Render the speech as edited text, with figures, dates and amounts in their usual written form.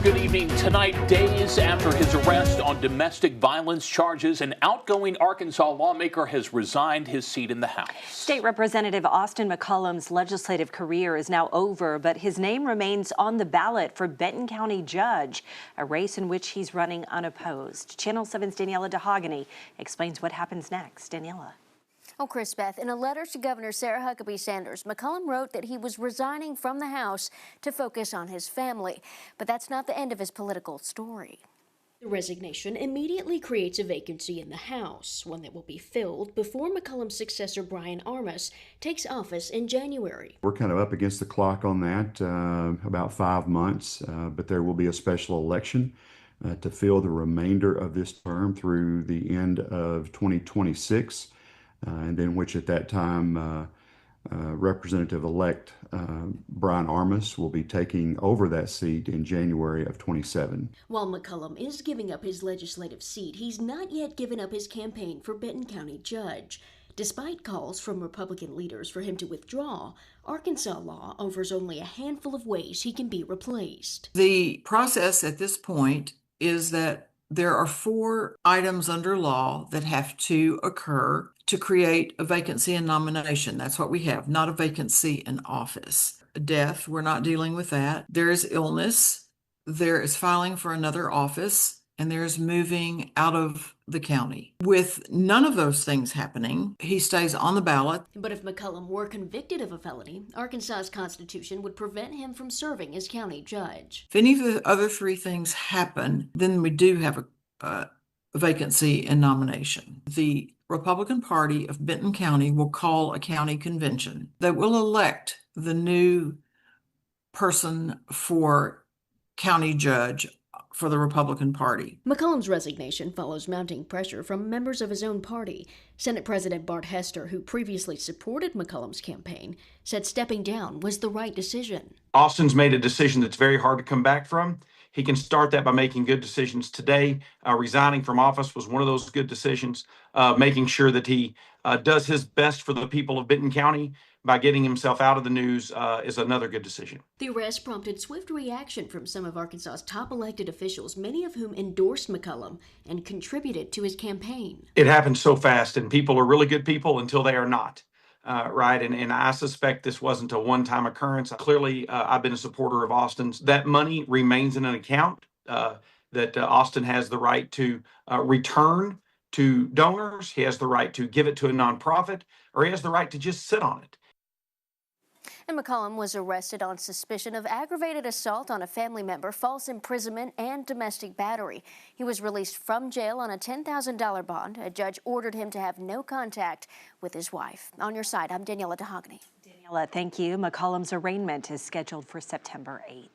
Good evening. Tonight, days after his arrest on domestic violence charges, an outgoing Arkansas lawmaker has resigned his seat in the House. State Representative Austin McCollum's legislative career is now over, but his name remains on the ballot for Benton County Judge, a race in which he's running unopposed. Channel 7's Daniela DeHogany explains what happens next. Daniela. Oh, Chris Beth, in a letter to Governor Sarah Huckabee Sanders, McCollum wrote that he was resigning from the House to focus on his family. But that's not the end of his political story. The resignation immediately creates a vacancy in the House, one that will be filled before McCollum's successor Brian Armas takes office in January. We're kind of up against the clock on that, about 5 months, but there will be a special election to fill the remainder of this term through the end of 2026. And then which at that time, Representative-elect Brian Armas will be taking over that seat in January of 27. While McCollum is giving up his legislative seat, he's not yet given up his campaign for Benton County Judge. Despite calls from Republican leaders for him to withdraw, Arkansas law offers only a handful of ways he can be replaced. The process at this point is that there are 4 items under law that have to occur to create a vacancy in nomination. That's what we have, not a vacancy in office. Death, we're not dealing with that. There is illness, there is filing for another office, and there's moving out of the county. With none of those things happening, he stays on the ballot. But if McCollum were convicted of a felony, Arkansas's Constitution would prevent him from serving as county judge. If any of the other 3 things happen, then we do have a vacancy in nomination. The Republican Party of Benton County will call a county convention that will elect the new person for county judge for the Republican Party. McCollum's resignation follows mounting pressure from members of his own party. Senate President Bart Hester, who previously supported McCollum's campaign, said stepping down was the right decision. Austin's made a decision that's very hard to come back from. He can start that by making good decisions today. Resigning from office was one of those good decisions. Making sure that he does his best for the people of Benton County by getting himself out of the news is another good decision. The arrest prompted swift reaction from some of Arkansas's top elected officials, many of whom endorsed McCollum and contributed to his campaign. It happened so fast, and people are really good people until they are not. Right. And I suspect this wasn't a one-time occurrence. Clearly, I've been a supporter of Austin's. That money remains in an account that Austin has the right to return to donors. He has the right to give it to a nonprofit, or he has the right to just sit on it. And McCollum was arrested on suspicion of aggravated assault on a family member, false imprisonment, and domestic battery. He was released from jail on a $10,000 bond. A judge ordered him to have no contact with his wife. On your side, I'm Daniela DeHogany. Daniela, thank you. McCollum's arraignment is scheduled for September 8th.